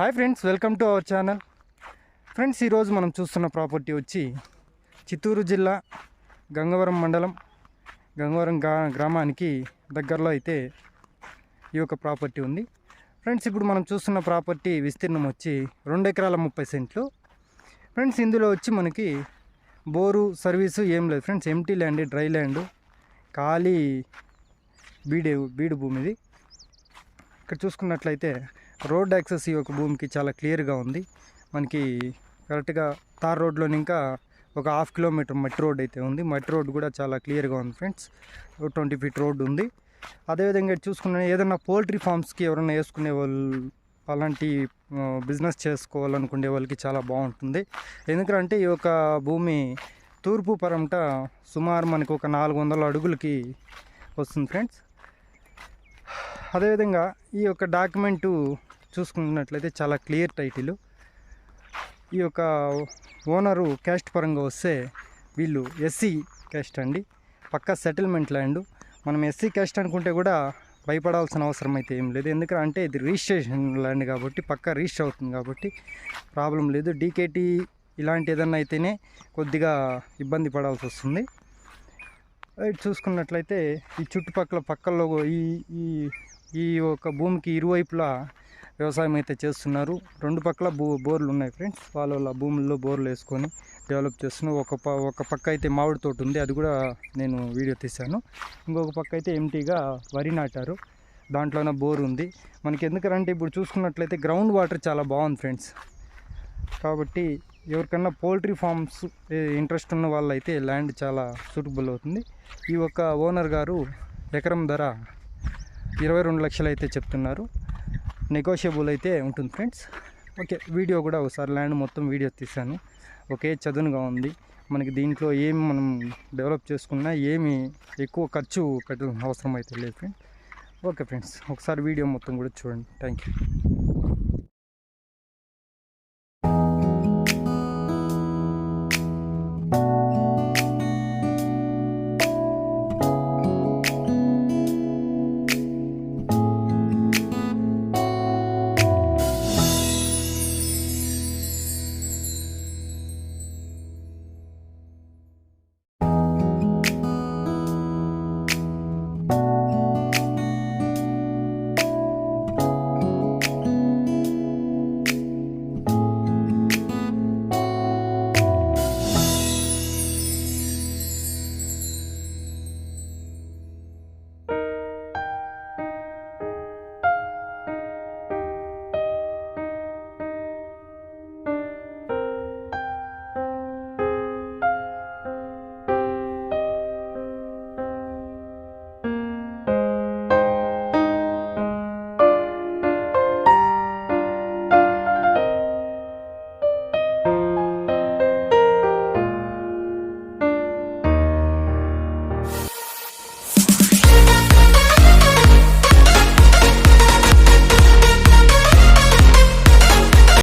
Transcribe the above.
Hi friends, welcome to our channel. Friends, ఈరోజు మనం చూస్తున్న ప్రాపర్టీ వచ్చి చిత్తూరు జిల్లా గంగవరం మండలం గంగవరం గ్రామానికి దగ్గరలో అయితే ఈ యొక్క ప్రాపర్టీ ఉంది. ఫ్రెండ్స్, ఇప్పుడు మనం చూస్తున్న ప్రాపర్టీ విస్తీర్ణం వచ్చి 2 ఎకరాల 30 సెంట్లు. ఫ్రెండ్స్, ఇందులో వచ్చి మనకి బోరు సర్వీసు ఏం లేదు friends. Empty land, dry land, ఖాళీ బీడు భూమి ఇది. ఇక్కడ చూసుకున్నట్లయితే రోడ్ యాక్సెస్ ఈ యొక్క భూమికి చాలా క్లియర్గా ఉంది. మనకి కరెక్ట్గా తార్ రోడ్లోని ఇంకా ఒక 1/2 కిలోమీటర్ మట్టి రోడ్ అయితే ఉంది. మట్టి రోడ్ కూడా చాలా క్లియర్గా ఉంది ఫ్రెండ్స్. 20 ఫీట్ రోడ్ ఉంది. అదేవిధంగా చూసుకున్న ఏదైనా పోల్ట్రీ ఫామ్స్కి ఎవరైనా వేసుకునే వాళ్ళు, అలాంటి బిజినెస్ చేసుకోవాలనుకునే వాళ్ళకి చాలా బాగుంటుంది. ఎందుకంటే ఈ యొక్క భూమి తూర్పు పరంట సుమారు మనకు ఒక 400 అడుగులకి వస్తుంది ఫ్రెండ్స్. అదేవిధంగా ఈ యొక్క డాక్యుమెంటు చూసుకున్నట్లయితే చాలా క్లియర్ టైటిల్. ఈ యొక్క ఓనరు క్యాస్ట్ పరంగా వస్తే వీళ్ళు ఎస్సీ క్యాస్ట్ అండి. పక్కా సెటిల్మెంట్ ల్యాండ్. మనం ఎస్సీ క్యాస్ట్ అనుకుంటే కూడా భయపడాల్సిన అవసరం అయితే ఏం లేదు. ఎందుకంటే ఇది రిజిస్ట్రేషన్ ల్యాండ్ కాబట్టి పక్కా రిజిస్టర్ అవుతుంది కాబట్టి ప్రాబ్లం లేదు. డీకేటీ ఇలాంటి ఏదన్నా అయితేనే కొద్దిగా ఇబ్బంది పడాల్సి వస్తుంది. చూసుకున్నట్లయితే ఈ చుట్టుపక్కల పక్కల్లో ఈ ఒక భూమికి ఇరువైపులా వ్యవసాయం అయితే చేస్తున్నారు. 2 పక్కల బోర్లు ఉన్నాయి ఫ్రెండ్స్. వాళ్ళ భూముల్లో బోర్లు వేసుకొని డెవలప్ చేస్తున్నారు. ఒక పక్క అయితే మామిడి తోట ఉంది, అది కూడా నేను వీడియో తీశాను. ఇంకొక పక్క అయితే ఎంటీగా వరి నాటారు, దాంట్లోనే బోర్ ఉంది. మనకి ఎందుకంటే ఇప్పుడు చూసుకున్నట్లయితే గ్రౌండ్ వాటర్ చాలా బాగుంది ఫ్రెండ్స్. కాబట్టి ఎవరికన్నా పోల్ట్రీ ఫార్మ్స్ ఇంట్రెస్ట్ ఉన్న వాళ్ళైతే ల్యాండ్ చాలా సూటబుల్ అవుతుంది. ఈ యొక్క ఓనర్ గారు ఎకరం ధర 22 లక్షలు అయితే చెప్తున్నారు. నెగోషియబుల్ అయితే ఉంటుంది ఫ్రెండ్స్. ఓకే, వీడియో కూడా ఒకసారి ల్యాండ్ మొత్తం వీడియో తీశాను. ఒకే చదునుగా ఉంది. మనకి దీంట్లో ఏమి మనం డెవలప్ చేసుకున్నా ఏమి ఎక్కువ ఖర్చు పెట్టాల్సిన అవసరం అయితే లేదు ఫ్రెండ్స్. ఓకే ఫ్రెండ్స్, ఒకసారి వీడియో మొత్తం కూడా చూడండి. Thank you.